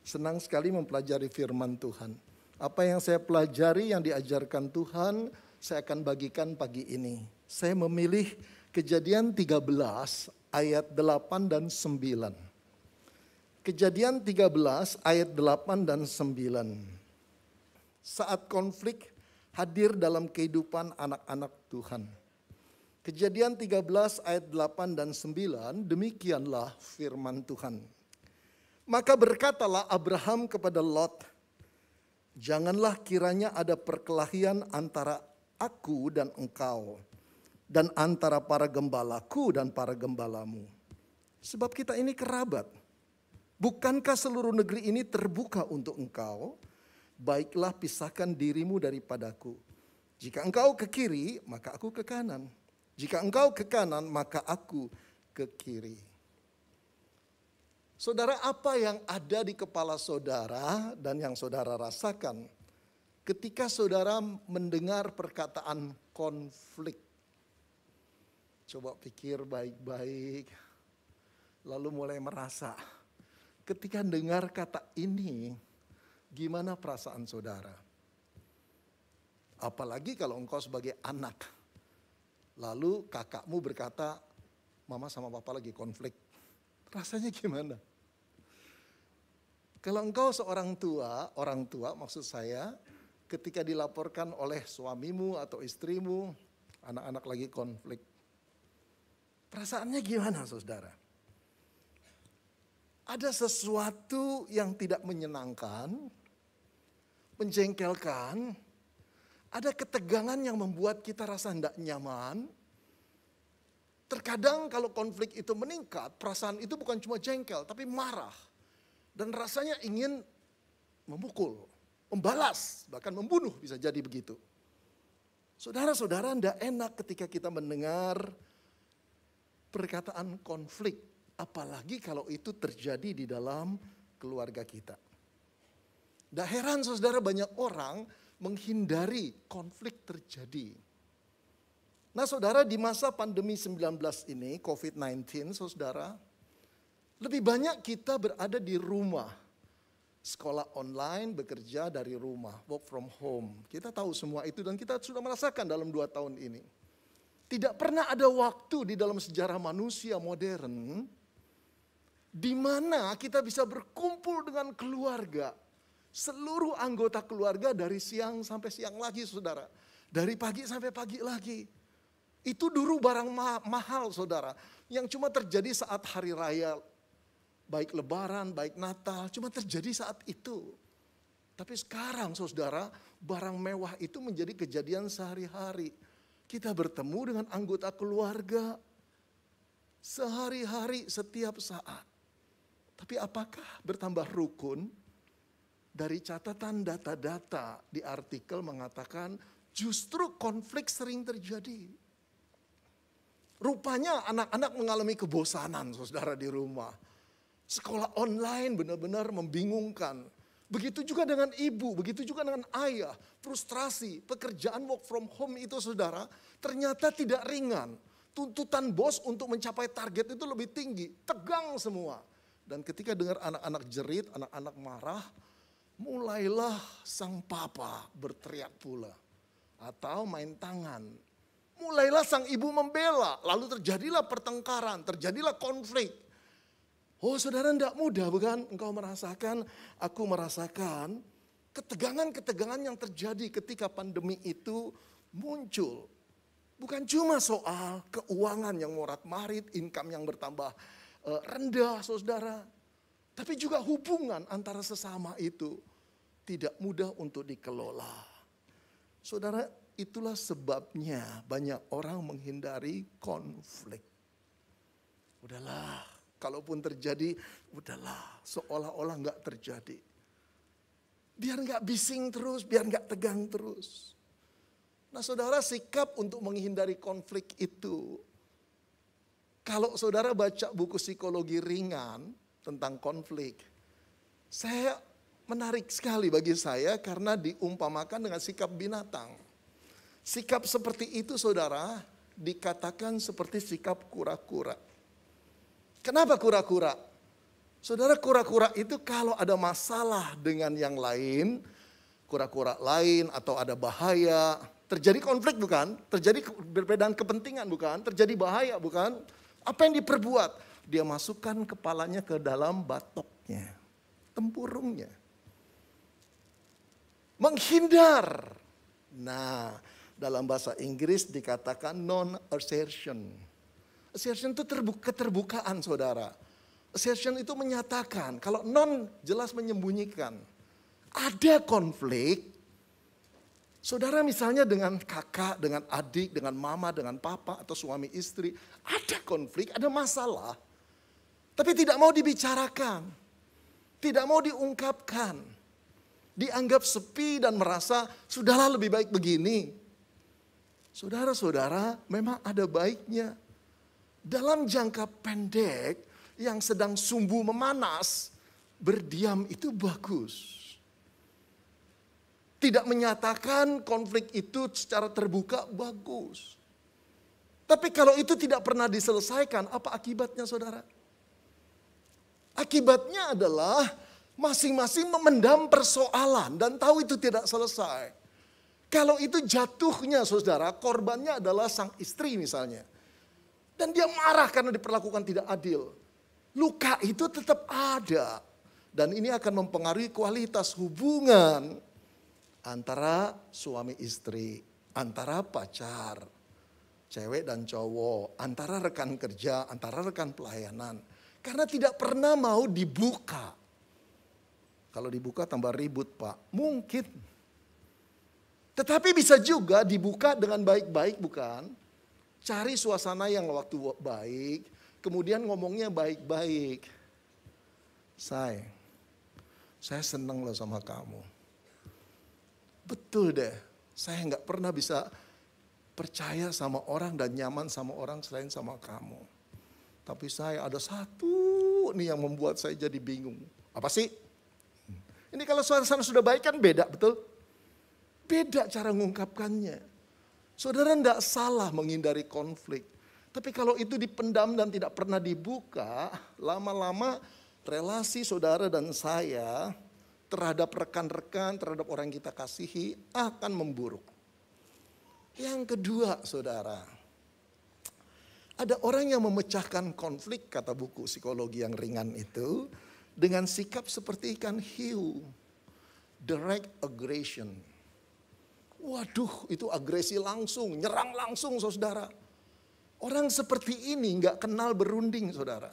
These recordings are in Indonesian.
Senang sekali mempelajari firman Tuhan. Apa yang saya pelajari, yang diajarkan Tuhan, saya akan bagikan pagi ini. Saya memilih Kejadian 13 ayat 8 dan 9. Kejadian 13 ayat 8 dan 9. Saat konflik hadir dalam kehidupan anak-anak Tuhan. Kejadian 13 ayat 8 dan 9, demikianlah firman Tuhan. Maka berkatalah Abraham kepada Lot, janganlah kiranya ada perkelahian antara aku dan engkau, dan antara para gembalaku dan para gembalamu. Sebab kita ini kerabat. Bukankah seluruh negeri ini terbuka untuk engkau? Baiklah pisahkan dirimu daripadaku. Jika engkau ke kiri, maka aku ke kanan. Jika engkau ke kanan, maka aku ke kiri. Saudara, apa yang ada di kepala saudara dan yang saudara rasakan ketika saudara mendengar perkataan konflik? Coba pikir baik-baik, lalu mulai merasa ketika dengar kata ini, gimana perasaan saudara? Apalagi kalau engkau sebagai anak, lalu kakakmu berkata, mama sama papa lagi konflik. Rasanya gimana? Kalau engkau seorang tua, orang tua maksud saya, ketika dilaporkan oleh suamimu atau istrimu, anak-anak lagi konflik. Perasaannya gimana saudara? Ada sesuatu yang tidak menyenangkan, menjengkelkan, ada ketegangan yang membuat kita rasa tidak nyaman. Terkadang kalau konflik itu meningkat, perasaan itu bukan cuma jengkel, tapi marah. Dan rasanya ingin memukul, membalas, bahkan membunuh bisa jadi begitu. Saudara-saudara, tidak enak ketika kita mendengar perkataan konflik. Apalagi kalau itu terjadi di dalam keluarga kita. Tidak heran saudara, banyak orang menghindari konflik terjadi. Nah saudara, di masa pandemi 19 ini, COVID-19 saudara, lebih banyak kita berada di rumah. Sekolah online, bekerja dari rumah, work from home. Kita tahu semua itu dan kita sudah merasakan dalam 2 tahun ini. Tidak pernah ada waktu di dalam sejarah manusia modern di mana kita bisa berkumpul dengan keluarga. Seluruh anggota keluarga dari siang sampai siang lagi saudara. Dari pagi sampai pagi lagi. Itu dulu barang mahal saudara. Yang cuma terjadi saat hari raya. Baik lebaran, baik Natal, cuma terjadi saat itu. Tapi sekarang saudara, barang mewah itu menjadi kejadian sehari-hari. Kita bertemu dengan anggota keluarga sehari-hari setiap saat. Tapi apakah bertambah rukun? Dari catatan data-data di artikel mengatakan justru konflik sering terjadi. Rupanya anak-anak mengalami kebosanan saudara di rumah. Sekolah online benar-benar membingungkan. Begitu juga dengan ibu, begitu juga dengan ayah. Frustrasi, pekerjaan work from home itu saudara ternyata tidak ringan. Tuntutan bos untuk mencapai target itu lebih tinggi. Tegang semua. Dan ketika dengar anak-anak jerit, anak-anak marah, mulailah sang papa berteriak pula. Atau main tangan. Mulailah sang ibu membela, lalu terjadilah pertengkaran, terjadilah konflik. Oh saudara, tidak mudah bukan? Engkau merasakan, aku merasakan ketegangan-ketegangan yang terjadi ketika pandemi itu muncul. Bukan cuma soal keuangan yang morat-marit, income yang bertambah rendah saudara. Tapi juga hubungan antara sesama itu tidak mudah untuk dikelola. Saudara, itulah sebabnya banyak orang menghindari konflik. Udahlah. Kalaupun terjadi, udahlah, seolah-olah nggak terjadi. Biar nggak bising terus, biar nggak tegang terus. Nah saudara, sikap untuk menghindari konflik itu, kalau saudara baca buku psikologi ringan tentang konflik, saya menarik sekali bagi saya karena diumpamakan dengan sikap binatang. Sikap seperti itu saudara, dikatakan seperti sikap kura-kura. Kenapa kura-kura? Saudara, kura-kura itu kalau ada masalah dengan yang lain, kura-kura lain atau ada bahaya, terjadi konflik bukan? Terjadi perbedaan kepentingan bukan? Terjadi bahaya bukan? Apa yang diperbuat? Dia masukkan kepalanya ke dalam batoknya, tempurungnya. Menghindar. Nah, dalam bahasa Inggris dikatakan non-assertion. Assertion itu keterbukaan, saudara. Assertion itu menyatakan, kalau non jelas menyembunyikan. Ada konflik, saudara misalnya dengan kakak, dengan adik, dengan mama, dengan papa atau suami istri. Ada konflik, ada masalah. Tapi tidak mau dibicarakan. Tidak mau diungkapkan. Dianggap sepi dan merasa sudahlah lebih baik begini. Saudara-saudara, memang ada baiknya. Dalam jangka pendek yang sedang sumbu memanas, berdiam itu bagus. Tidak menyatakan konflik itu secara terbuka bagus. Tapi kalau itu tidak pernah diselesaikan, apa akibatnya saudara? Akibatnya adalah masing-masing memendam persoalan dan tahu itu tidak selesai. Kalau itu jatuhnya saudara, korbannya adalah sang istri misalnya. Dan dia marah karena diperlakukan tidak adil. Luka itu tetap ada. Dan ini akan mempengaruhi kualitas hubungan antara suami istri, antara pacar, cewek dan cowok, antara rekan kerja, antara rekan pelayanan. Karena tidak pernah mau dibuka. Kalau dibuka tambah ribut Pak, mungkin. Tetapi bisa juga dibuka dengan baik-baik bukan? Cari suasana yang waktu baik, kemudian ngomongnya baik-baik. Saya senang loh sama kamu. Betul deh, saya nggak pernah bisa percaya sama orang dan nyaman sama orang selain sama kamu. Tapi saya ada satu nih yang membuat saya jadi bingung. Apa sih? Ini kalau suasana sudah baik kan beda, betul? Beda cara mengungkapkannya. Saudara enggak salah menghindari konflik. Tapi kalau itu dipendam dan tidak pernah dibuka, lama-lama relasi saudara dan saya terhadap rekan-rekan, terhadap orang yang kita kasihi akan memburuk. Yang kedua saudara, ada orang yang memecahkan konflik, kata buku psikologi yang ringan itu, dengan sikap seperti ikan hiu. Direct aggression. Waduh, itu agresi langsung, nyerang langsung saudara. Orang seperti ini nggak kenal berunding saudara.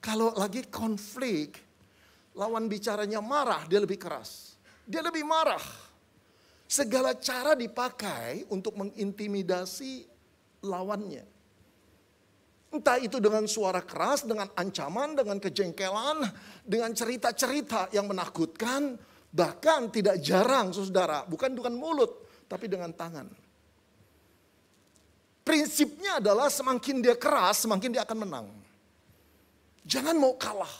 Kalau lagi konflik, lawan bicaranya marah, dia lebih keras. Dia lebih marah. Segala cara dipakai untuk mengintimidasi lawannya. Entah itu dengan suara keras, dengan ancaman, dengan kejengkelan, dengan cerita-cerita yang menakutkan. Bahkan tidak jarang saudara, bukan dengan mulut, tapi dengan tangan. Prinsipnya adalah semakin dia keras, semakin dia akan menang. Jangan mau kalah.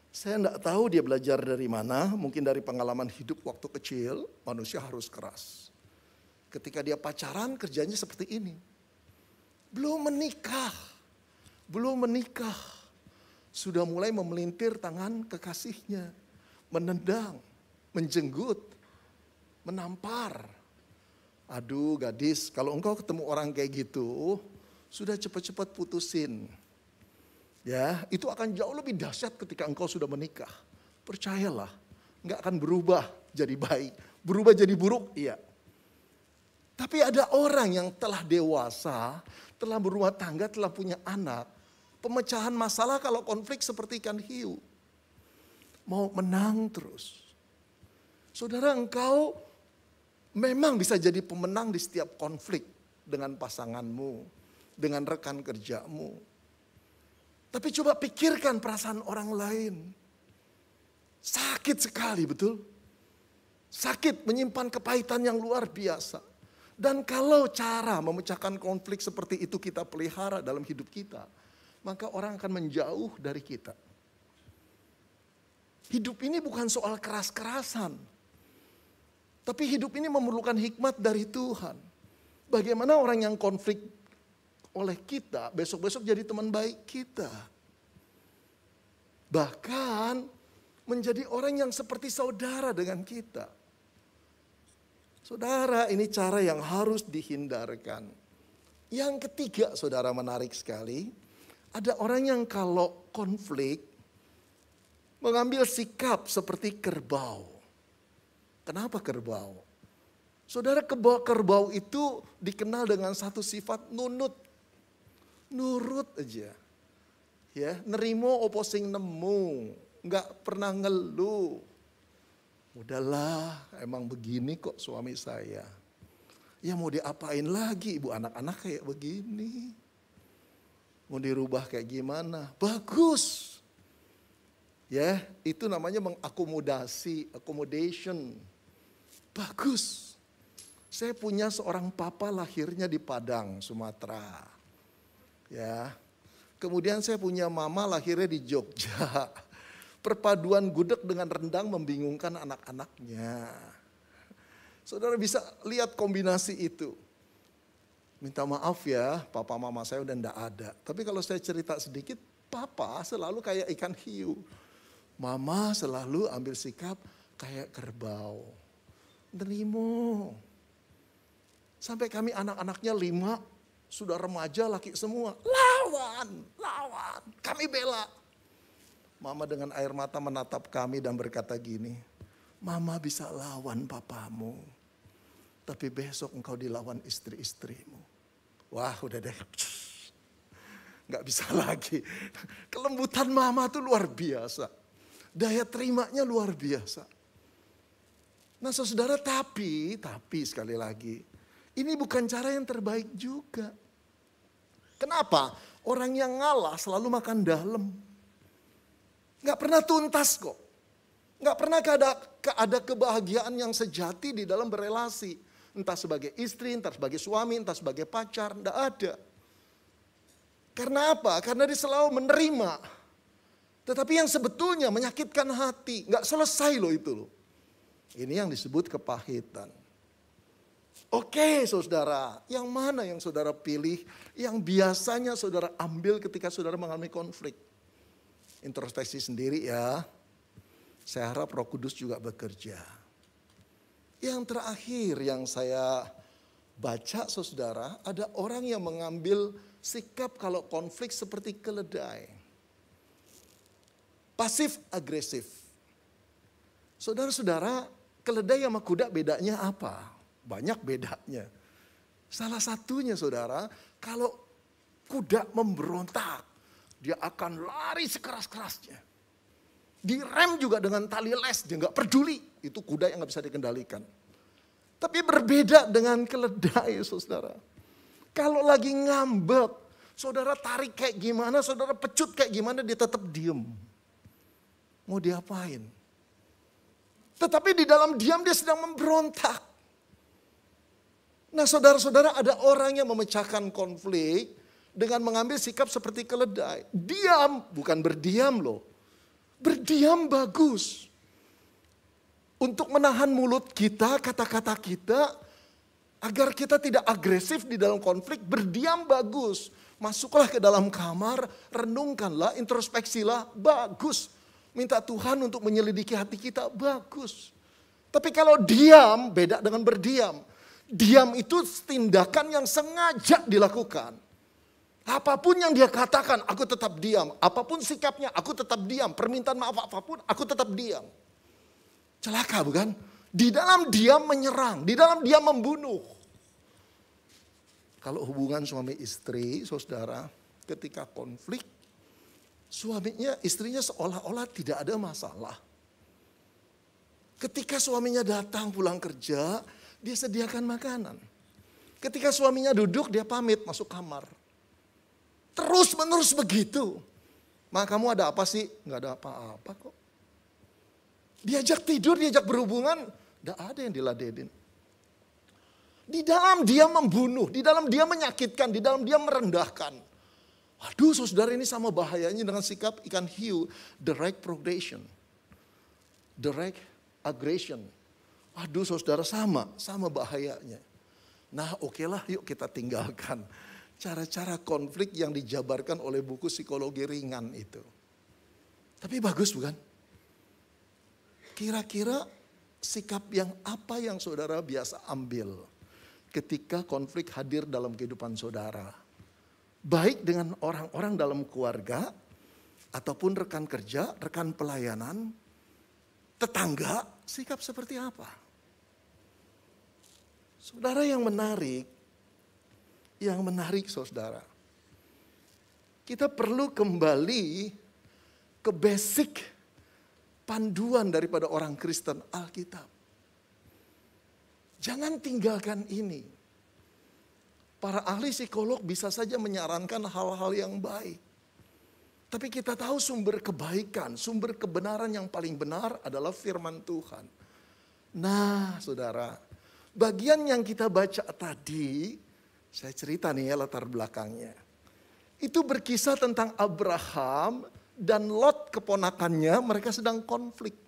Saya tidak tahu dia belajar dari mana, mungkin dari pengalaman hidup waktu kecil, manusia harus keras. Ketika dia pacaran kerjanya seperti ini. Belum menikah, sudah mulai memelintir tangan kekasihnya, menendang, menjenggut, menampar. Aduh gadis, kalau engkau ketemu orang kayak gitu, sudah cepat-cepat putusin. Ya, itu akan jauh lebih dahsyat ketika engkau sudah menikah. Percayalah, nggak akan berubah jadi baik, berubah jadi buruk, iya. Tapi ada orang yang telah dewasa, telah berumah tangga, telah punya anak. Pemecahan masalah kalau konflik seperti ikan hiu. Mau menang terus. Saudara, engkau memang bisa jadi pemenang di setiap konflik dengan pasanganmu, dengan rekan kerjamu. Tapi coba pikirkan perasaan orang lain. Sakit sekali, betul? Sakit, menyimpan kepahitan yang luar biasa. Dan kalau cara memecahkan konflik seperti itu kita pelihara dalam hidup kita, maka orang akan menjauh dari kita. Hidup ini bukan soal keras-kerasan. Tapi hidup ini memerlukan hikmat dari Tuhan. Bagaimana orang yang konflik oleh kita, besok-besok jadi teman baik kita. Bahkan menjadi orang yang seperti saudara dengan kita. Saudara, ini cara yang harus dihindarkan. Yang ketiga, saudara, menarik sekali. Ada orang yang kalau konflik mengambil sikap seperti kerbau. Kenapa kerbau? Saudara, kerbau itu dikenal dengan satu sifat nunut. Nurut aja. Ya, nerimo opo sing nemu, nggak pernah ngeluh. Udahlah, emang begini kok suami saya. Ya mau diapain lagi, ibu anak-anak kayak begini. Mau dirubah kayak gimana? Bagus. Ya, itu namanya mengakomodasi, accommodation. Bagus. Saya punya seorang papa lahirnya di Padang, Sumatera. Ya. Kemudian saya punya mama lahirnya di Jogja. Perpaduan gudeg dengan rendang membingungkan anak-anaknya. Saudara bisa lihat kombinasi itu. Minta maaf ya, papa mama saya udah enggak ada. Tapi kalau saya cerita sedikit, papa selalu kayak ikan hiu. Mama selalu ambil sikap kayak kerbau. Nerimo. Sampai kami anak-anaknya 5, sudah remaja laki semua. Lawan. Kami bela. Mama dengan air mata menatap kami dan berkata gini, Mama bisa lawan papamu, tapi besok engkau dilawan istri-istrimu. Wah udah deh, gak bisa lagi. Kelembutan mama tuh luar biasa. Daya terimanya luar biasa. Nah saudara, tapi sekali lagi, ini bukan cara yang terbaik juga. Kenapa? Orang yang ngalah selalu makan dalam. Gak pernah tuntas kok. Gak pernah ada kebahagiaan yang sejati di dalam berelasi. Entah sebagai istri, entah sebagai suami, entah sebagai pacar. Gak ada. Karena apa? Karena dia selalu menerima. Tetapi yang sebetulnya menyakitkan hati. Gak selesai loh itu loh. Ini yang disebut kepahitan. Oke saudara, yang mana yang saudara pilih? Yang biasanya saudara ambil ketika saudara mengalami konflik. Introspeksi sendiri ya. Saya harap Roh Kudus juga bekerja. Yang terakhir yang saya baca saudara, ada orang yang mengambil sikap kalau konflik seperti keledai. Pasif agresif. Saudara-saudara, keledai sama kuda bedanya apa? Banyak bedanya. Salah satunya saudara, kalau kuda memberontak, dia akan lari sekeras-kerasnya. Direm juga dengan tali les, dia gak peduli. Itu kuda yang gak bisa dikendalikan. Tapi berbeda dengan keledai saudara. Kalau lagi ngambek, saudara tarik kayak gimana, saudara pecut kayak gimana, dia tetap diem. Mau diapain? Tetapi di dalam diam dia sedang memberontak. Nah saudara-saudara, ada orang yang memecahkan konflik dengan mengambil sikap seperti keledai. Diam, bukan berdiam loh. Berdiam bagus. Untuk menahan mulut kita, kata-kata kita, agar kita tidak agresif di dalam konflik, berdiam bagus. Masuklah ke dalam kamar, renungkanlah, introspeksilah, bagus. Minta Tuhan untuk menyelidiki hati kita, bagus. Tapi kalau diam, beda dengan berdiam. Diam itu tindakan yang sengaja dilakukan. Apapun yang dia katakan, aku tetap diam. Apapun sikapnya, aku tetap diam. Permintaan maaf apapun, aku tetap diam. Celaka bukan? Di dalam diam menyerang, di dalam diam membunuh. Kalau hubungan suami istri, saudara, ketika konflik, istrinya seolah-olah tidak ada masalah. Ketika suaminya datang pulang kerja, dia sediakan makanan. Ketika suaminya duduk, dia pamit masuk kamar. Terus menerus begitu. Maka kamu ada apa sih? Gak ada apa-apa kok. Diajak tidur, diajak berhubungan, gak ada yang diladenin. Di dalam dia membunuh, di dalam dia menyakitkan, di dalam dia merendahkan. Waduh saudara, ini sama bahayanya dengan sikap ikan hiu. Direct progression. Direct aggression. Waduh saudara, sama bahayanya. Nah okelah, yuk kita tinggalkan cara-cara konflik yang dijabarkan oleh buku psikologi ringan itu. Tapi bagus bukan? Kira-kira sikap yang apa yang saudara biasa ambil ketika konflik hadir dalam kehidupan saudara? Baik dengan orang-orang dalam keluarga, ataupun rekan kerja, rekan pelayanan, tetangga, sikap seperti apa? Saudara, yang menarik saudara, kita perlu kembali ke basic panduan daripada orang Kristen Alkitab. Jangan tinggalkan ini. Para ahli psikolog bisa saja menyarankan hal-hal yang baik. Tapi kita tahu sumber kebaikan, sumber kebenaran yang paling benar adalah firman Tuhan. Nah saudara, bagian yang kita baca tadi, saya cerita nih ya latar belakangnya. Itu berkisah tentang Abraham dan Lot keponakannya, mereka sedang konflik.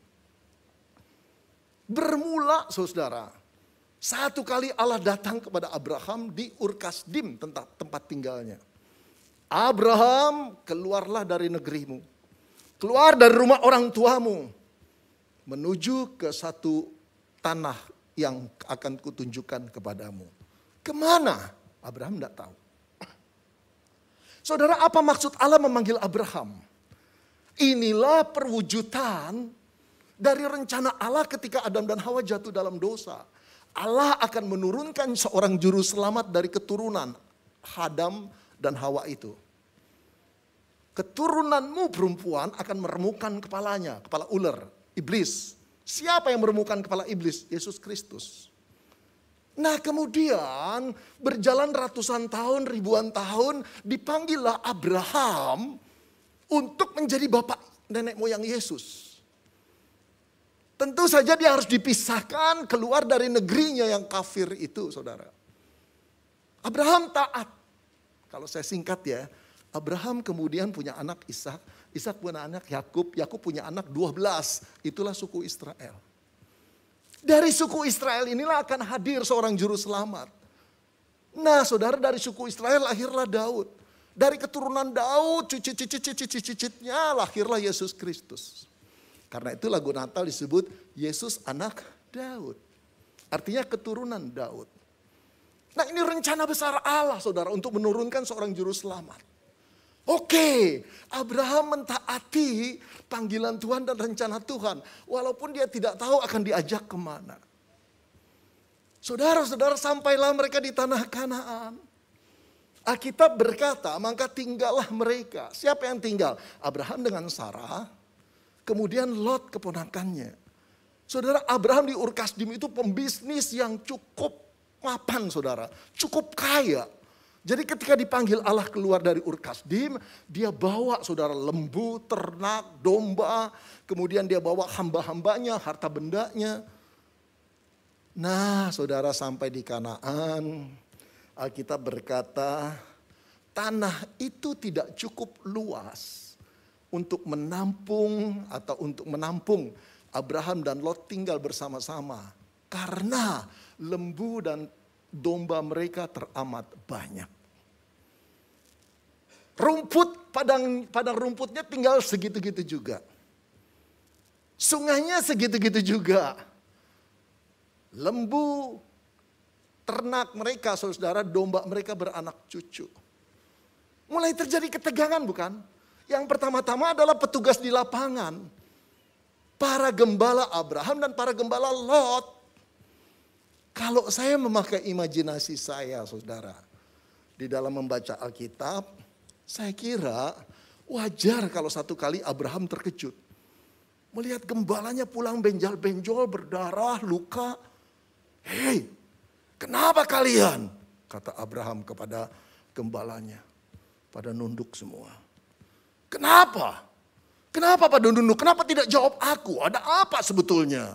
Bermula saudara, satu kali Allah datang kepada Abraham di Ur Kasdim, tempat tinggalnya. Abraham, keluarlah dari negerimu, keluar dari rumah orang tuamu, menuju ke satu tanah yang akan kutunjukkan kepadamu. Kemana? Abraham tidak tahu. Saudara, apa maksud Allah memanggil Abraham? Inilah perwujudan dari rencana Allah ketika Adam dan Hawa jatuh dalam dosa. Allah akan menurunkan seorang juru selamat dari keturunan Adam dan Hawa itu. Keturunanmu perempuan akan meremukkan kepalanya, kepala ular, iblis. Siapa yang meremukkan kepala iblis? Yesus Kristus. Nah kemudian berjalan ratusan tahun, ribuan tahun, dipanggillah Abraham untuk menjadi bapak nenek moyang Yesus. Tentu saja dia harus dipisahkan keluar dari negerinya yang kafir itu saudara. Abraham taat. Kalau saya singkat ya, Abraham kemudian punya anak Ishak, Ishak punya anak Yakub, Yakub punya anak 12. Itulah suku Israel. Dari suku Israel inilah akan hadir seorang juru selamat. Nah saudara, dari suku Israel lahirlah Daud. Dari keturunan Daud, cicit-cicit-cicit-cicitnya lahirlah Yesus Kristus. Karena itu lagu Natal disebut Yesus anak Daud. Artinya keturunan Daud. Nah ini rencana besar Allah saudara untuk menurunkan seorang juru selamat. Oke, Abraham mentaati panggilan Tuhan dan rencana Tuhan. Walaupun dia tidak tahu akan diajak kemana. Saudara-saudara, sampailah mereka di tanah Kanaan. Alkitab berkata, maka tinggallah mereka. Siapa yang tinggal? Abraham dengan Sarah. Kemudian Lot keponakannya. Saudara, Abraham di Ur Kasdim itu pembisnis yang cukup mapan saudara. Cukup kaya. Jadi ketika dipanggil Allah keluar dari Ur Kasdim, dia bawa saudara lembu, ternak, domba. Kemudian dia bawa hamba-hambanya, harta bendanya. Nah saudara, sampai di Kanaan, Alkitab berkata tanah itu tidak cukup luas untuk menampung Abraham dan Lot tinggal bersama-sama. Karena lembu dan domba mereka teramat banyak. Rumput, padang rumputnya tinggal segitu-gitu juga. Sungainya segitu-gitu juga. Lembu, ternak mereka, saudara, domba mereka beranak cucu. Mulai terjadi ketegangan bukan? Yang pertama-tama adalah petugas di lapangan. Para gembala Abraham dan para gembala Lot. Kalau saya memakai imajinasi saya saudara. Di dalam membaca Alkitab. Saya kira wajar kalau satu kali Abraham terkejut. Melihat gembalanya pulang benjal-benjol, berdarah, luka. Hei, kenapa kalian? Kata Abraham kepada gembalanya. Pada nunduk semua. Kenapa? Kenapa pada nunduk? Kenapa tidak jawab aku? Ada apa sebetulnya?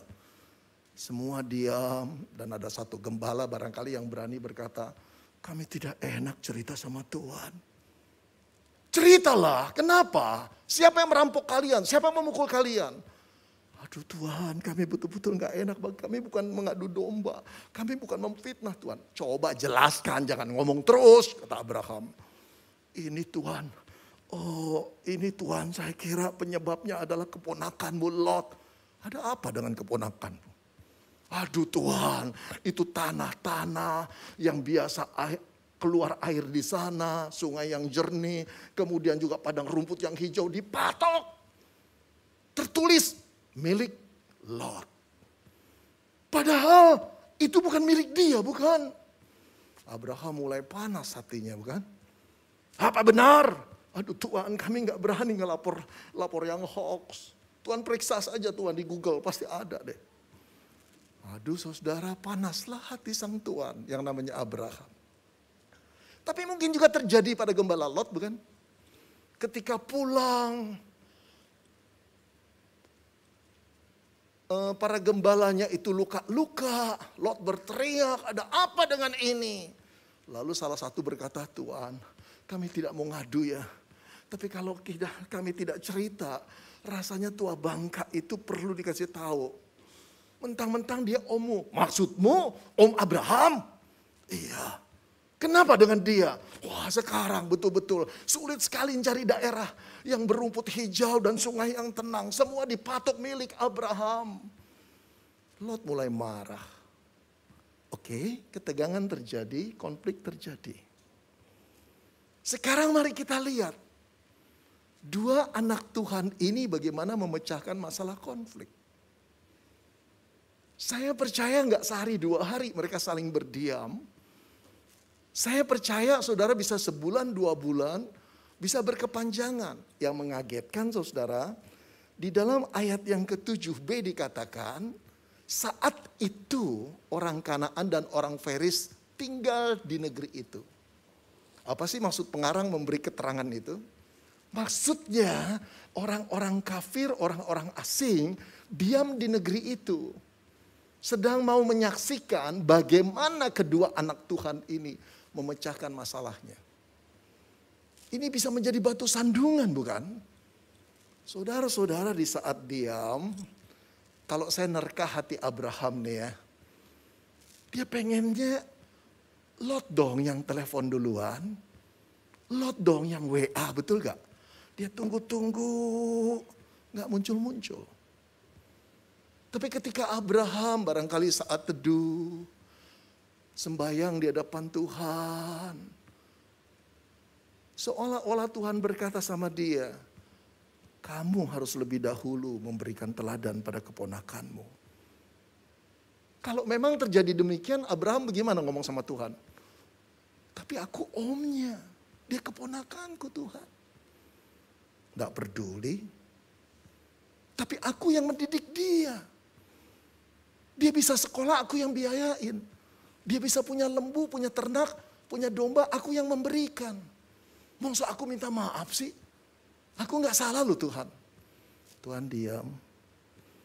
Semua diam dan ada satu gembala barangkali yang berani berkata, kami tidak enak cerita sama Tuhan. Ceritalah, kenapa? Siapa yang merampok kalian? Siapa yang memukul kalian? Aduh Tuhan, kami betul-betul gak enak. Kami bukan mengadu domba. Kami bukan memfitnah Tuhan. Coba jelaskan, jangan ngomong terus, kata Abraham. Ini Tuhan, Oh ini Tuhan, saya kira penyebabnya adalah keponakanmu Lot. Ada apa dengan keponakanmu? Aduh Tuhan, itu tanah-tanah yang biasa keluar air di sana, sungai yang jernih, kemudian juga padang rumput yang hijau dipatok. Tertulis milik Lot. Padahal itu bukan milik dia, bukan? Abraham mulai panas hatinya, bukan? Apa benar? Aduh Tuhan, kami nggak berani lapor yang hoax. Tuhan periksa saja Tuhan di Google, pasti ada deh. Aduh saudara, panaslah hati sang Tuhan yang namanya Abraham. Tapi mungkin juga terjadi pada gembala Lot, bukan? Ketika pulang, para gembalanya itu luka-luka. Lot berteriak, ada apa dengan ini? Lalu salah satu berkata, Tuhan, kami tidak mau ngadu ya. Tapi kalau kami tidak cerita, rasanya tua bangka itu perlu dikasih tahu. Mentang-mentang dia ommu. Maksudmu Om Abraham? Iya. Kenapa dengan dia? Wah sekarang betul-betul sulit sekali mencari daerah yang berumput hijau dan sungai yang tenang. Semua dipatok milik Abraham. Lot mulai marah. Oke, ketegangan terjadi, konflik terjadi. Sekarang mari kita lihat. Dua anak Tuhan ini bagaimana memecahkan masalah konflik. Saya percaya nggak sehari 2 hari mereka saling berdiam. Saya percaya saudara bisa sebulan 2 bulan bisa berkepanjangan. Yang mengagetkan saudara, di dalam ayat yang ke-7b dikatakan, saat itu orang Kanaan dan orang Feris tinggal di negeri itu. Apa sih maksud pengarang memberi keterangan itu? Maksudnya orang-orang kafir, orang-orang asing diam di negeri itu. Sedang mau menyaksikan bagaimana kedua anak Tuhan ini memecahkan masalahnya. Ini bisa menjadi batu sandungan bukan? Saudara-saudara di saat diam, kalau saya nerka hati Abraham nih ya. Dia pengennya Lot dong yang telepon duluan. Lot dong yang WA, betul gak? Dia tunggu-tunggu, gak muncul-muncul. Tapi ketika Abraham barangkali saat teduh, sembayang di hadapan Tuhan. Seolah-olah Tuhan berkata sama dia, kamu harus lebih dahulu memberikan teladan pada keponakanmu. Kalau memang terjadi demikian, Abraham bagaimana ngomong sama Tuhan? Tapi aku omnya, dia keponakanku Tuhan. Gak peduli. Tapi aku yang mendidik dia. Dia bisa sekolah, aku yang biayain. Dia bisa punya lembu, punya ternak, punya domba, aku yang memberikan. Maksud aku minta maaf sih? Aku gak salah loh Tuhan. Tuhan diam.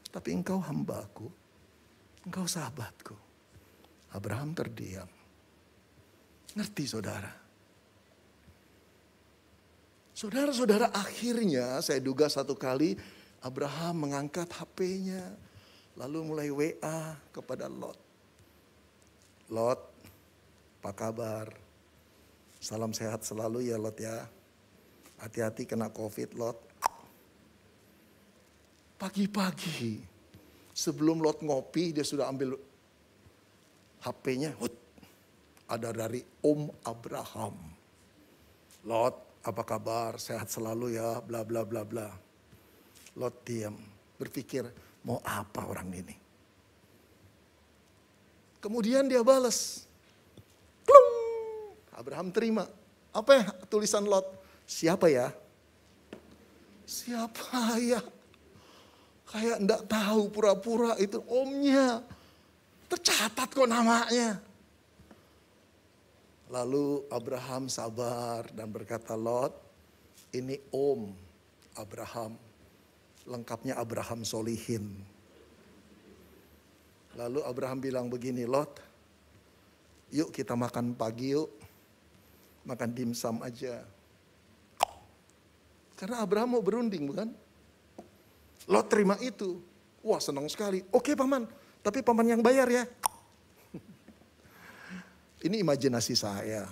Tapi engkau hambaku. Engkau sahabatku. Abraham terdiam. Ngerti saudara? Saudara-saudara akhirnya saya duga satu kali Abraham mengangkat HP-nya. Lalu mulai WA kepada Lot. Lot, apa kabar? Salam sehat selalu ya Lot ya. Hati-hati kena COVID Lot. Pagi-pagi sebelum Lot ngopi dia sudah ambil HP-nya. Ada dari Om Abraham. Lot, apa kabar? Sehat selalu ya, bla bla bla bla. Lot diam, berpikir mau apa orang ini. Kemudian dia balas. Klung. Abraham terima. Apa ya tulisan Lot? Siapa ya? Siapa ya? Kayak enggak tahu, pura-pura itu omnya. Tercatat kok namanya. Lalu Abraham sabar dan berkata, Lot, ini Om Abraham. Lengkapnya Abraham Solihin. Lalu Abraham bilang begini, Lot, yuk kita makan pagi yuk. Makan dimsum aja. Karena Abraham mau berunding bukan? Lot terima itu. Wah senang sekali. Oke paman, tapi paman yang bayar ya. Ini imajinasi saya.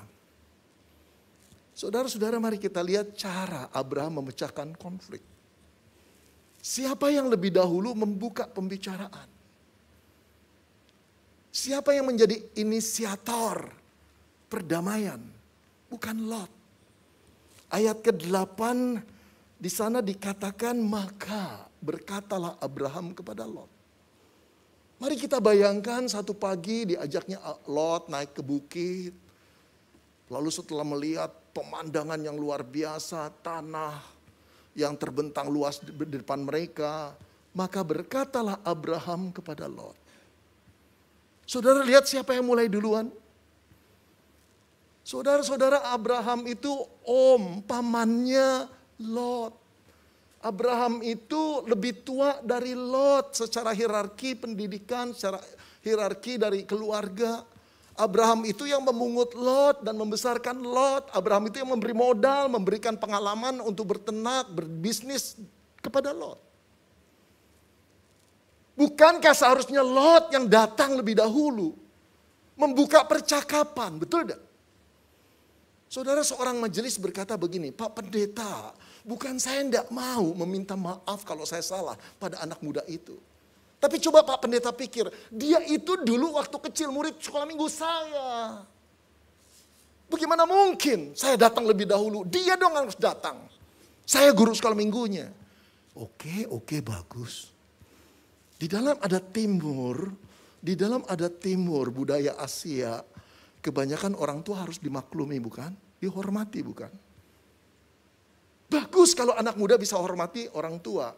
Saudara-saudara, mari kita lihat cara Abraham memecahkan konflik. Siapa yang lebih dahulu membuka pembicaraan? Siapa yang menjadi inisiator perdamaian? Bukan Lot. Ayat ke-8 di sana dikatakan, maka berkatalah Abraham kepada Lot. Mari kita bayangkan satu pagi diajaknya Lot naik ke bukit. Lalu setelah melihat pemandangan yang luar biasa, tanah yang terbentang luas di depan mereka, maka berkatalah Abraham kepada Lot. Saudara lihat siapa yang mulai duluan? Saudara-saudara, Abraham itu pamannya Lot. Abraham itu lebih tua dari Lot secara hierarki pendidikan, secara hierarki dari keluarga. Abraham itu yang memungut Lot dan membesarkan Lot. Abraham itu yang memberi modal, memberikan pengalaman untuk berternak, berbisnis kepada Lot. Bukankah seharusnya Lot yang datang lebih dahulu membuka percakapan, betul tidak? Saudara, seorang majelis berkata begini, Pak Pendeta, bukan saya tidak mau meminta maaf kalau saya salah pada anak muda itu. Tapi coba Pak Pendeta pikir, dia itu dulu waktu kecil murid sekolah minggu saya. Bagaimana mungkin saya datang lebih dahulu, dia dong harus datang. Saya guru sekolah minggunya. Oke, bagus. Di dalam ada timur budaya Asia, kebanyakan orang tua harus dimaklumi bukan? Dihormati bukan? Bagus kalau anak muda bisa hormati orang tua.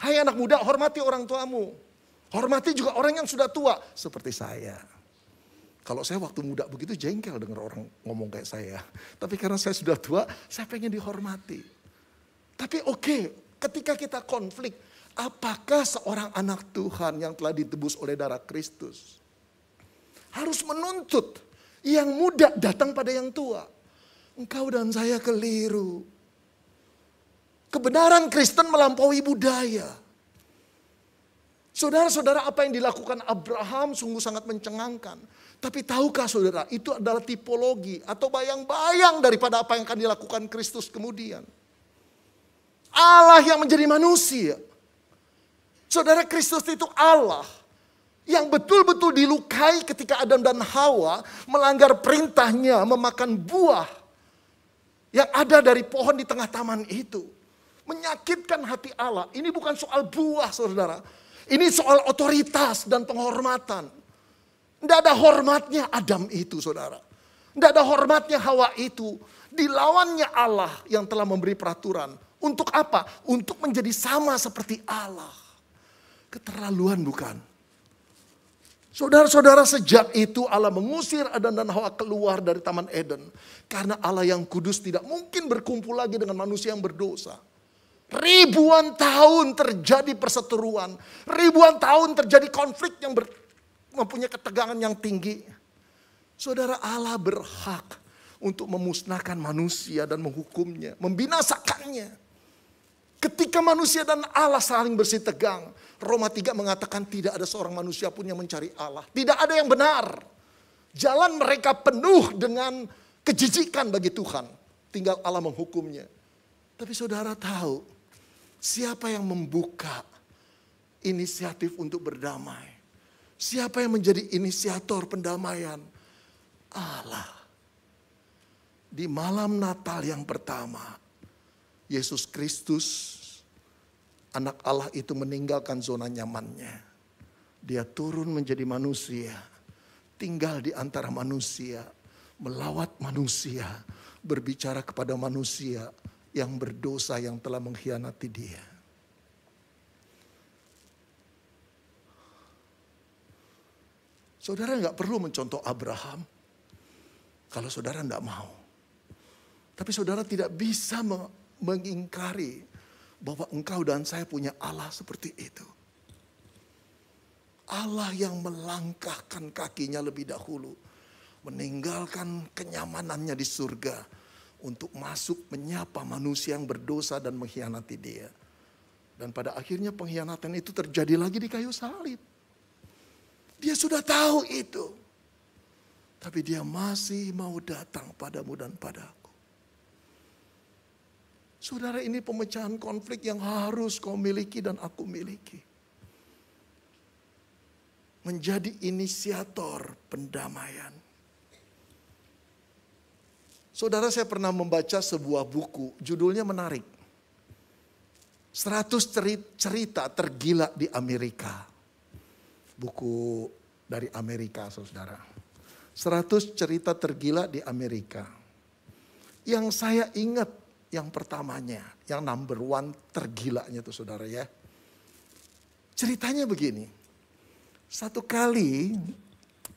Hai anak muda, hormati orang tuamu. Hormati juga orang yang sudah tua, seperti saya. Kalau saya waktu muda begitu jengkel dengar orang ngomong kayak saya. Tapi karena saya sudah tua, saya pengen dihormati. Tapi ketika kita konflik, apakah seorang anak Tuhan yang telah ditebus oleh darah Kristus harus menuntut yang muda datang pada yang tua? Engkau dan saya keliru. Kebenaran Kristen melampaui budaya. Saudara-saudara, apa yang dilakukan Abraham sungguh sangat mencengangkan. Tapi tahukah saudara, itu adalah tipologi atau bayang-bayang daripada apa yang akan dilakukan Kristus kemudian. Allah yang menjadi manusia. Saudara, Kristus itu Allah yang betul-betul dilukai ketika Adam dan Hawa melanggar perintahnya memakan buah yang ada dari pohon di tengah taman itu. Menyakitkan hati Allah. Ini bukan soal buah, saudara. Ini soal otoritas dan penghormatan. Tidak ada hormatnya Adam itu, saudara. Tidak ada hormatnya Hawa itu. Dilawannya Allah yang telah memberi peraturan. Untuk apa? Untuk menjadi sama seperti Allah. Keterlaluan bukan? Saudara-saudara, sejak itu Allah mengusir Adam dan Hawa keluar dari Taman Eden. Karena Allah yang kudus tidak mungkin berkumpul lagi dengan manusia yang berdosa. Ribuan tahun terjadi perseteruan. Ribuan tahun terjadi konflik yang mempunyai ketegangan yang tinggi. Saudara, Allah berhak untuk memusnahkan manusia dan menghukumnya. Membinasakannya. Ketika manusia dan Allah saling bersih tegang. Roma 3 mengatakan tidak ada seorang manusia pun yang mencari Allah. Tidak ada yang benar. Jalan mereka penuh dengan kejijikan bagi Tuhan. Tinggal Allah menghukumnya. Tapi saudara tahu, siapa yang membuka inisiatif untuk berdamai? Siapa yang menjadi inisiator pendamaian? Allah. Di malam Natal yang pertama, Yesus Kristus, anak Allah itu meninggalkan zona nyamannya. Dia turun menjadi manusia, tinggal di antara manusia, melawat manusia, berbicara kepada manusia yang berdosa yang telah mengkhianati dia. Saudara nggak perlu mencontoh Abraham kalau saudara nggak mau. Tapi saudara tidak bisa mengingkari bahwa engkau dan saya punya Allah seperti itu. Allah yang melangkahkan kakinya lebih dahulu, meninggalkan kenyamanannya di surga untuk masuk menyapa manusia yang berdosa dan mengkhianati dia. Dan pada akhirnya pengkhianatan itu terjadi lagi di kayu salib. Dia sudah tahu itu. Tapi dia masih mau datang padamu dan padaku. Saudara, ini pemecahan konflik yang harus kau miliki dan aku miliki. Menjadi inisiator pendamaian. Saudara, saya pernah membaca sebuah buku, judulnya menarik. 100 cerita tergila di Amerika. Buku dari Amerika, saudara. 100 cerita tergila di Amerika. Yang saya ingat, yang pertamanya, yang number one tergilanya tuh saudara ya. Ceritanya begini. Satu kali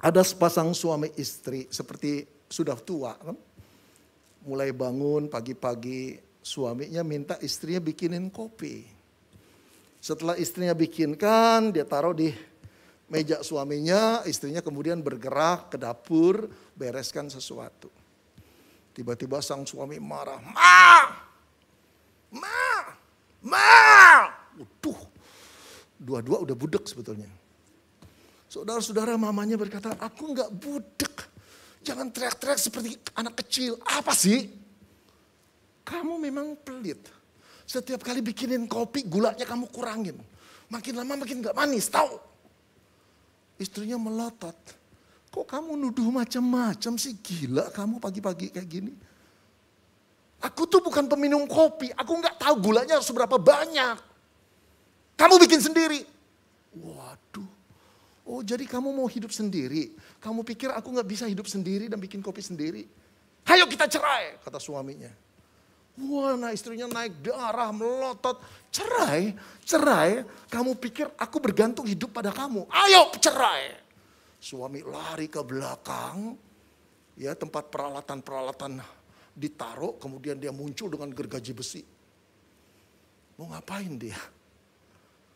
ada sepasang suami istri seperti sudah tua kan. Mulai bangun pagi-pagi, suaminya minta istrinya bikinin kopi. Setelah istrinya bikinkan, dia taruh di meja suaminya, istrinya kemudian bergerak ke dapur, bereskan sesuatu. Tiba-tiba sang suami marah, Ma. Waduh, dua-dua udah budek sebetulnya. Saudara-saudara, mamanya berkata, aku nggak budek. Jangan teriak-teriak seperti anak kecil. Apa sih? Kamu memang pelit. Setiap kali bikinin kopi, gulanya kamu kurangin. Makin lama makin gak manis, tahu? Istrinya melotot. Kok kamu nuduh macam-macam sih? Gila kamu pagi-pagi kayak gini. Aku tuh bukan peminum kopi. Aku gak tahu gulanya seberapa banyak. Kamu bikin sendiri. Waduh. Oh, jadi kamu mau hidup sendiri. Kamu pikir aku gak bisa hidup sendiri dan bikin kopi sendiri. Ayo kita cerai, kata suaminya. Wah, nah istrinya naik darah, melotot. Cerai. Kamu pikir aku bergantung hidup pada kamu. Ayo cerai. Suami lari ke belakang. Ya, tempat peralatan-peralatan ditaruh. Kemudian dia muncul dengan gergaji besi. Mau ngapain dia?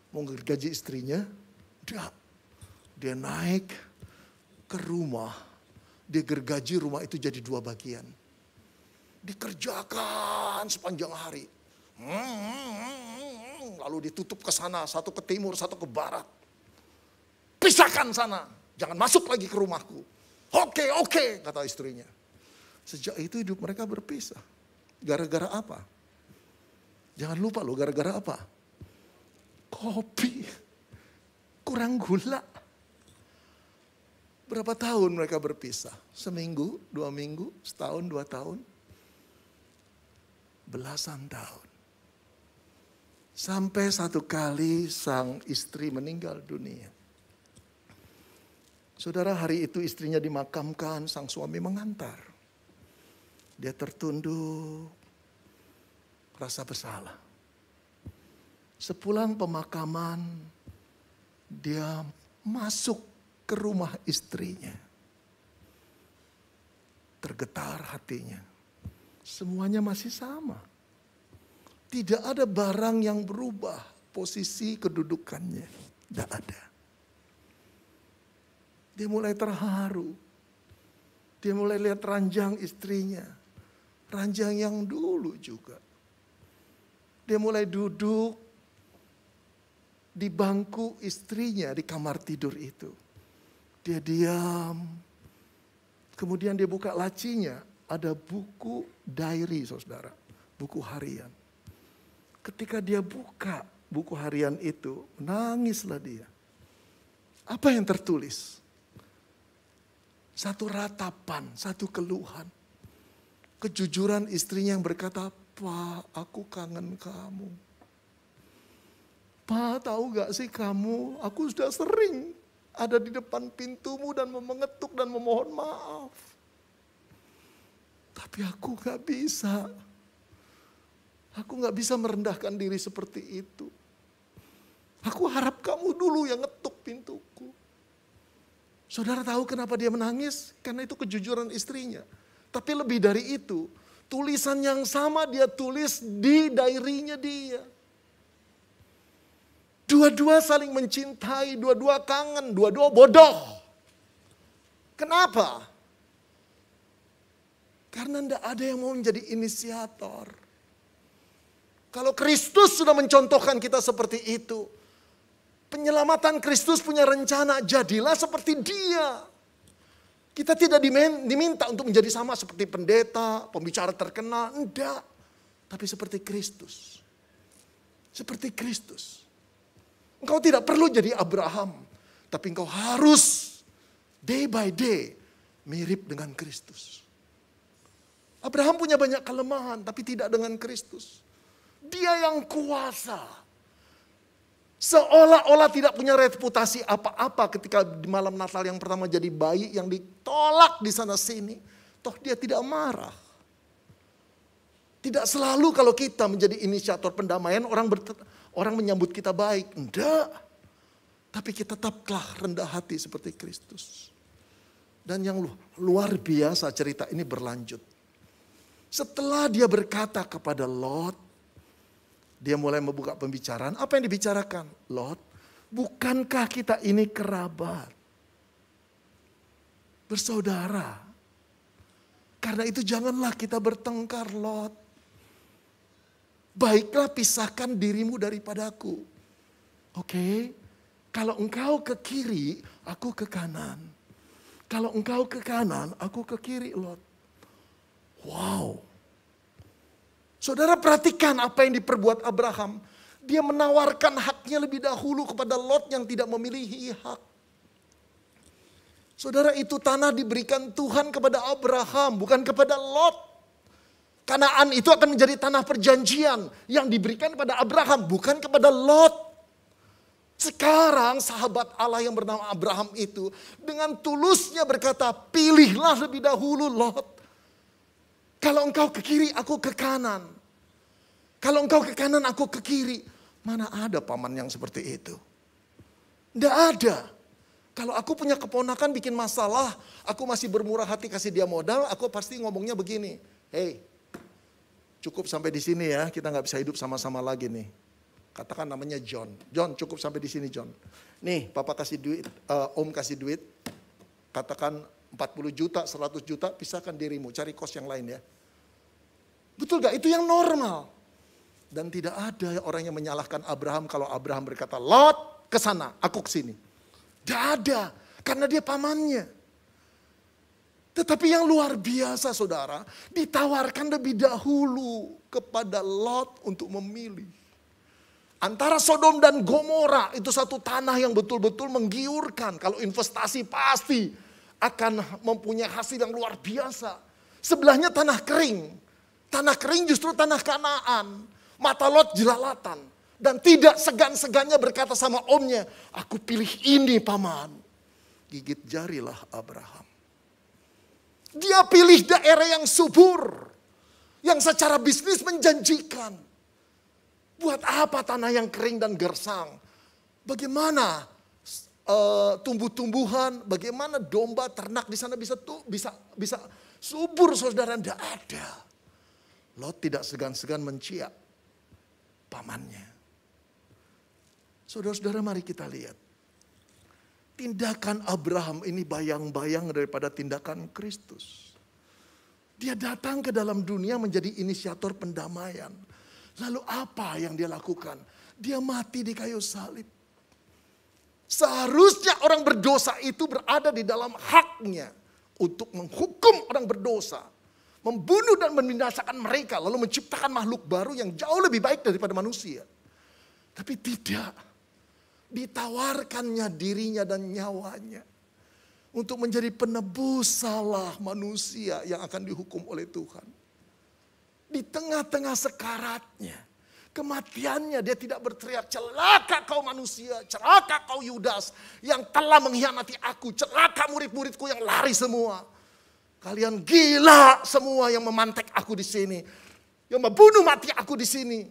Mau gergaji istrinya? Dia naik ke rumah. Dia gergaji rumah itu jadi 2 bagian. Dikerjakan sepanjang hari. Lalu ditutup ke sana, satu ke timur, satu ke barat. Pisahkan sana, jangan masuk lagi ke rumahku. Oke, kata istrinya. Sejak itu hidup mereka berpisah. Gara-gara apa? Jangan lupa loh, gara-gara apa? Kopi. Kurang gula. Berapa tahun mereka berpisah? Seminggu, 2 minggu, setahun, 2 tahun. Belasan tahun. Sampai satu kali sang istri meninggal dunia. Saudara, hari itu istrinya dimakamkan, sang suami mengantar. Dia tertunduk, rasa bersalah. Sepulang pemakaman, dia masuk ke rumah istrinya. Tergetar hatinya. Semuanya masih sama. Tidak ada barang yang berubah posisi kedudukannya. Tidak ada. Dia mulai terharu. Dia mulai lihat ranjang istrinya. Ranjang yang dulu juga. Dia mulai duduk di bangku istrinya di kamar tidur itu. Dia diam. Kemudian dia buka lacinya. Ada buku diary, saudara. Buku harian. Ketika dia buka buku harian itu, menangislah dia. Apa yang tertulis? Satu ratapan, satu keluhan. Kejujuran istrinya yang berkata, Pak, aku kangen kamu. Pak, tahu gak sih kamu, aku sudah sering ada di depan pintumu dan mengetuk dan memohon maaf. Tapi aku gak bisa. Aku gak bisa merendahkan diri seperti itu. Aku harap kamu dulu yang ngetuk pintuku. Saudara tahu kenapa dia menangis? Karena itu kejujuran istrinya. Tapi lebih dari itu, tulisan yang sama dia tulis di diary-nya dia. Dua-dua saling mencintai, dua-dua kangen, dua-dua bodoh. Kenapa? Karena tidak ada yang mau menjadi inisiator. Kalau Kristus sudah mencontohkan kita seperti itu, penyelamatan Kristus punya rencana, jadilah seperti Dia. Kita tidak diminta untuk menjadi sama seperti pendeta, pembicara terkenal, enggak. tapi seperti Kristus. Seperti Kristus. Engkau tidak perlu jadi Abraham, tapi engkau harus day by day mirip dengan Kristus. Abraham punya banyak kelemahan, tapi tidak dengan Kristus. Dia yang kuasa. Seolah-olah tidak punya reputasi apa-apa ketika di malam Natal yang pertama jadi bayi yang ditolak di sana sini. Toh dia tidak marah. Tidak selalu kalau kita menjadi inisiator pendamaian orang menyambut kita baik. Enggak. Tapi kita tetaplah rendah hati seperti Kristus. Dan yang luar biasa cerita ini berlanjut. Setelah dia berkata kepada Lot, dia mulai membuka pembicaraan. Apa yang dibicarakan? Lot, bukankah kita ini kerabat? Bersaudara. Karena itu janganlah kita bertengkar, Lot. Baiklah pisahkan dirimu daripadaku. Oke, kalau engkau ke kiri, aku ke kanan. Kalau engkau ke kanan, aku ke kiri, Lot. Wow. Saudara perhatikan apa yang diperbuat Abraham. Dia menawarkan haknya lebih dahulu kepada Lot yang tidak memiliki hak. Saudara, itu tanah diberikan Tuhan kepada Abraham, bukan kepada Lot. Kanaan itu akan menjadi tanah perjanjian yang diberikan kepada Abraham, bukan kepada Lot. Sekarang sahabat Allah yang bernama Abraham itu dengan tulusnya berkata, pilihlah lebih dahulu Lot. Kalau engkau ke kiri, aku ke kanan. Kalau engkau ke kanan, aku ke kiri. Mana ada paman yang seperti itu? Tidak ada. Kalau aku punya keponakan bikin masalah, aku masih bermurah hati kasih dia modal, aku pasti ngomongnya begini. Hey, cukup sampai di sini ya, kita nggak bisa hidup sama-sama lagi nih. Katakan namanya John. John, cukup sampai di sini John. Nih, papa kasih duit, om kasih duit. Katakan 40 juta, 100 juta, pisahkan dirimu, cari kos yang lain ya. Betul gak? Itu yang normal. Dan tidak ada orang yang menyalahkan Abraham kalau Abraham berkata, Lot ke sana, aku ke sini. Tidak ada, karena dia pamannya. Tetapi yang luar biasa saudara, ditawarkan lebih dahulu kepada Lot untuk memilih. Antara Sodom dan Gomora itu satu tanah yang betul-betul menggiurkan. Kalau investasi pasti akan mempunyai hasil yang luar biasa. Sebelahnya tanah kering. Tanah kering justru tanah Kanaan. Mata Lot jelalatan. Dan tidak segan-segannya berkata sama omnya, aku pilih ini paman. Gigit jarilah Abraham. Dia pilih daerah yang subur. Yang secara bisnis menjanjikan. Buat apa tanah yang kering dan gersang? Bagaimana tumbuh-tumbuhan, bagaimana domba, ternak di sana bisa subur saudara? Tidak ada. Lot tidak segan-segan menciak pamannya. Saudara-saudara mari kita lihat. Tindakan Abraham ini bayang-bayang daripada tindakan Kristus. Dia datang ke dalam dunia menjadi inisiator pendamaian. Lalu apa yang dia lakukan? Dia mati di kayu salib. Seharusnya orang berdosa itu berada di dalam haknya untuk menghukum orang berdosa. Membunuh dan membinasakan mereka lalu menciptakan makhluk baru yang jauh lebih baik daripada manusia. Tapi tidak. Ditawarkannya dirinya dan nyawanya untuk menjadi penebus salah manusia yang akan dihukum oleh Tuhan. Di tengah-tengah sekaratnya, kematiannya dia tidak berteriak, celaka kau manusia, celaka kau Yudas yang telah mengkhianati aku, celaka murid-muridku yang lari semua. Kalian gila semua yang memantek aku di sini, yang membunuh mati aku di sini.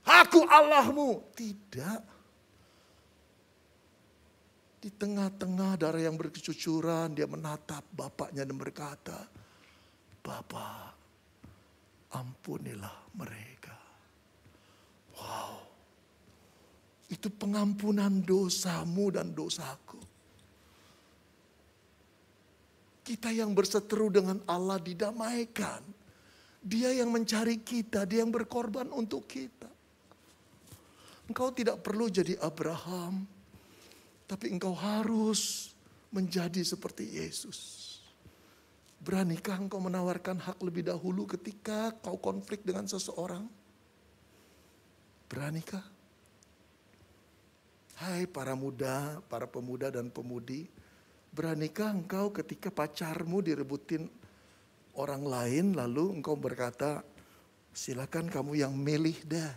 Aku Allahmu. Tidak. Di tengah-tengah darah yang berkecucuran, dia menatap bapaknya dan berkata, Bapa, ampunilah mereka. Wow. Itu pengampunan dosamu dan dosaku. Kita yang berseteru dengan Allah didamaikan. Dia yang mencari kita, dia yang berkorban untuk kita. Engkau tidak perlu jadi Abraham. Tapi engkau harus menjadi seperti Yesus. Beranikah engkau menawarkan hak lebih dahulu ketika kau konflik dengan seseorang? Beranikah? Hai para muda, para pemuda dan pemudi, beranikah engkau ketika pacarmu direbutin orang lain lalu engkau berkata, silakan kamu yang milih dah.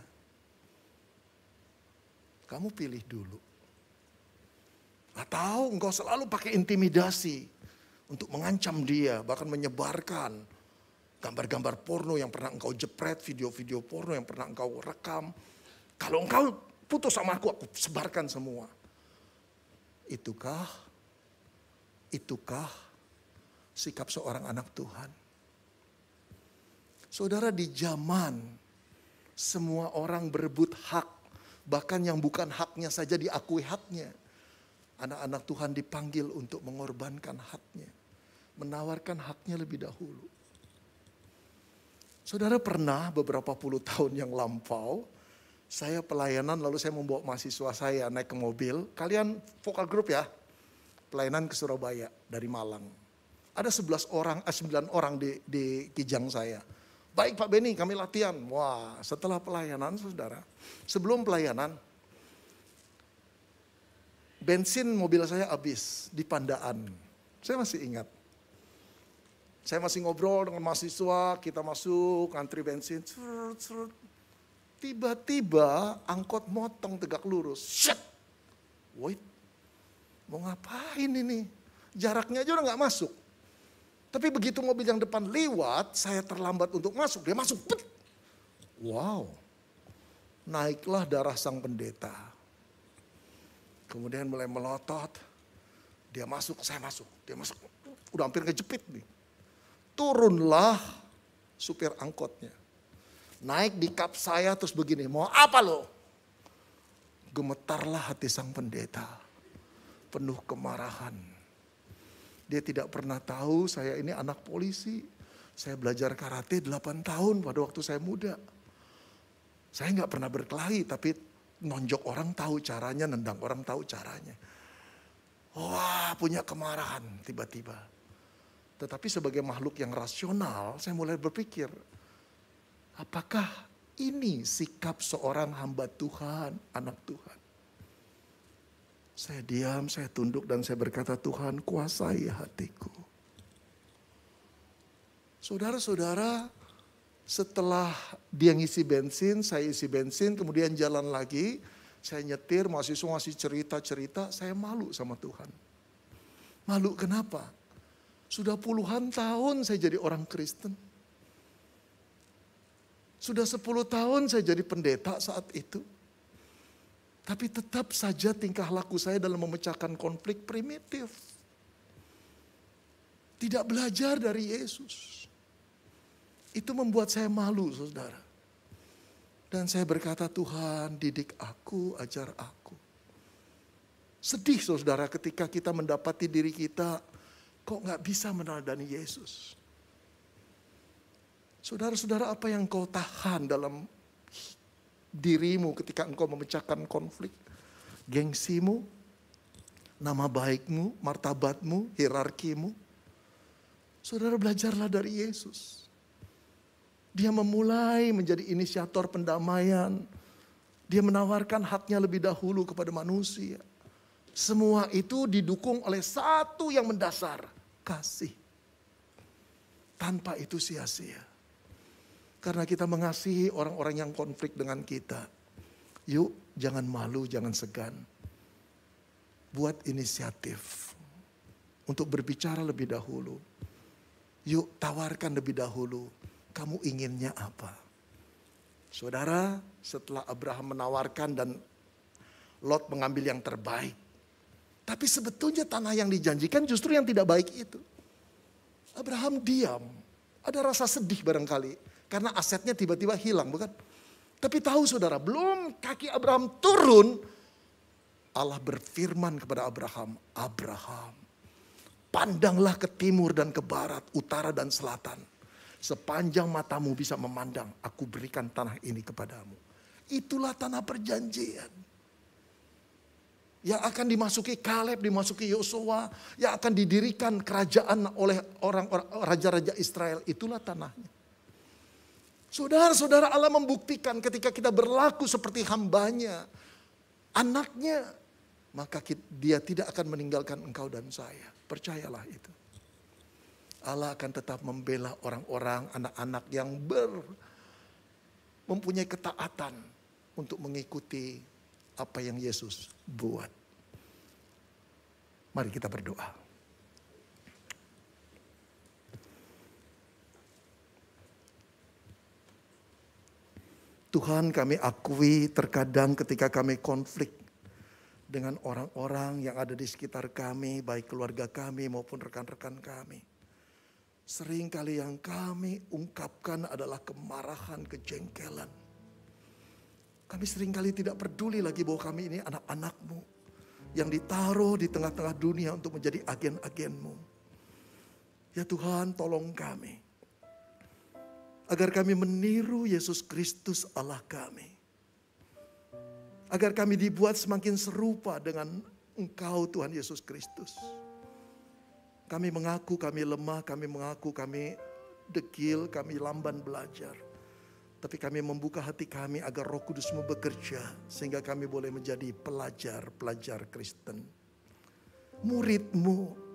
Kamu pilih dulu. Atau engkau selalu pakai intimidasi untuk mengancam dia, bahkan menyebarkan gambar-gambar porno yang pernah engkau jepret, video-video porno yang pernah engkau rekam. Kalau engkau putus sama aku sebarkan semua. Itukah sikap seorang anak Tuhan? Saudara, di zaman semua orang berebut hak, bahkan yang bukan haknya saja diakui haknya. Anak-anak Tuhan dipanggil untuk mengorbankan haknya, menawarkan haknya lebih dahulu. Saudara, pernah beberapa puluh tahun yang lampau, saya pelayanan lalu saya membawa mahasiswa saya naik ke mobil. Kalian vokal grup ya, pelayanan ke Surabaya dari Malang. Ada 9 orang di kijang saya. Baik Pak Beni, kami latihan. Wah, setelah pelayanan saudara, sebelum pelayanan, bensin mobil saya habis di Pandaan. Saya masih ingat. Saya masih ngobrol dengan mahasiswa, kita masuk antri bensin. Tiba-tiba angkot motong tegak lurus. Shit! Wait, mau ngapain ini? Jaraknya aja udah gak masuk. Tapi begitu mobil yang depan lewat, saya terlambat untuk masuk. Dia masuk. Bet. Wow, naiklah darah sang pendeta. Kemudian mulai melotot. Dia masuk, saya masuk. Dia masuk, udah hampir kejepit nih. Turunlah supir angkotnya. Naik di kap saya terus begini, mau apa lo? Gemetarlah hati sang pendeta. Penuh kemarahan. Dia tidak pernah tahu saya ini anak polisi. Saya belajar karate 8 tahun pada waktu saya muda. Saya gak pernah berkelahi tapi nonjok orang tahu caranya, nendang orang tahu caranya. Wah, punya kemarahan tiba-tiba. Tetapi sebagai makhluk yang rasional, saya mulai berpikir, apakah ini sikap seorang hamba Tuhan, anak Tuhan? Saya diam, saya tunduk dan saya berkata, Tuhan kuasai hatiku. Saudara-saudara, setelah dia ngisi bensin, saya isi bensin, kemudian jalan lagi, saya nyetir, mahasiswa masih cerita-cerita, saya malu sama Tuhan. Malu kenapa? Sudah puluhan tahun saya jadi orang Kristen. Sudah 10 tahun saya jadi pendeta saat itu. Tapi tetap saja tingkah laku saya dalam memecahkan konflik primitif. Tidak belajar dari Yesus. Itu membuat saya malu, saudara. Dan saya berkata, Tuhan didik aku, ajar aku. Sedih saudara ketika kita mendapati diri kita kok gak bisa meneladani Yesus. Saudara-saudara, apa yang kau tahan dalam dirimu ketika engkau memecahkan konflik? Gengsimu, nama baikmu, martabatmu, hierarkimu. Saudara, belajarlah dari Yesus. Dia memulai menjadi inisiator pendamaian. Dia menawarkan haknya lebih dahulu kepada manusia. Semua itu didukung oleh satu yang mendasar, kasih. Tanpa itu sia-sia. Karena kita mengasihi orang-orang yang konflik dengan kita. Yuk, jangan malu, jangan segan. Buat inisiatif untuk berbicara lebih dahulu. Yuk, tawarkan lebih dahulu. Kamu inginnya apa? Saudara, setelah Abraham menawarkan dan Lot mengambil yang terbaik. Tapi sebetulnya tanah yang dijanjikan justru yang tidak baik itu. Abraham diam. Ada rasa sedih barangkali. Karena asetnya tiba-tiba hilang, bukan? Tapi tahu saudara, belum kaki Abraham turun, Allah berfirman kepada Abraham, Abraham, pandanglah ke timur dan ke barat, utara dan selatan. Sepanjang matamu bisa memandang, aku berikan tanah ini kepadamu. Itulah tanah perjanjian. Yang akan dimasuki Kaleb, dimasuki Yosua, yang akan didirikan kerajaan oleh orang-orang raja-raja Israel. Itulah tanahnya. Saudara-saudara, Allah membuktikan ketika kita berlaku seperti hambanya, anaknya, maka dia tidak akan meninggalkan engkau dan saya. Percayalah itu. Allah akan tetap membela orang-orang, anak-anak yang mempunyai ketaatan untuk mengikuti apa yang Yesus buat. Mari kita berdoa. Tuhan, kami akui terkadang ketika kami konflik dengan orang-orang yang ada di sekitar kami, baik keluarga kami maupun rekan-rekan kami. Seringkali yang kami ungkapkan adalah kemarahan, kejengkelan. Kami seringkali tidak peduli lagi bahwa kami ini anak-anak-Mu yang ditaruh di tengah-tengah dunia untuk menjadi agen-agen-Mu. Ya Tuhan, tolong kami agar kami meniru Yesus Kristus Allah kami. Agar kami dibuat semakin serupa dengan Engkau Tuhan Yesus Kristus. Kami mengaku kami lemah, kami mengaku kami dekil, kami lamban belajar. Tapi kami membuka hati kami agar Roh Kudus-Mu bekerja. Sehingga kami boleh menjadi pelajar-pelajar Kristen. Murid-Mu.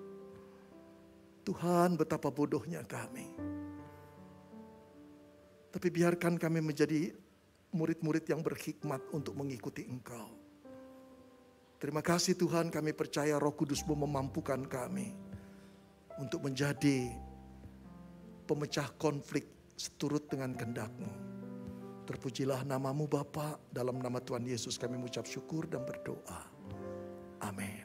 Tuhan, betapa bodohnya kami. Tapi biarkan kami menjadi murid-murid yang berhikmat untuk mengikuti Engkau. Terima kasih Tuhan, kami percaya Roh Kudus-Mu memampukan kami untuk menjadi pemecah konflik seturut dengan kehendak-Mu. Terpujilah nama-Mu Bapa, dalam nama Tuhan Yesus kami mengucap syukur dan berdoa. Amin.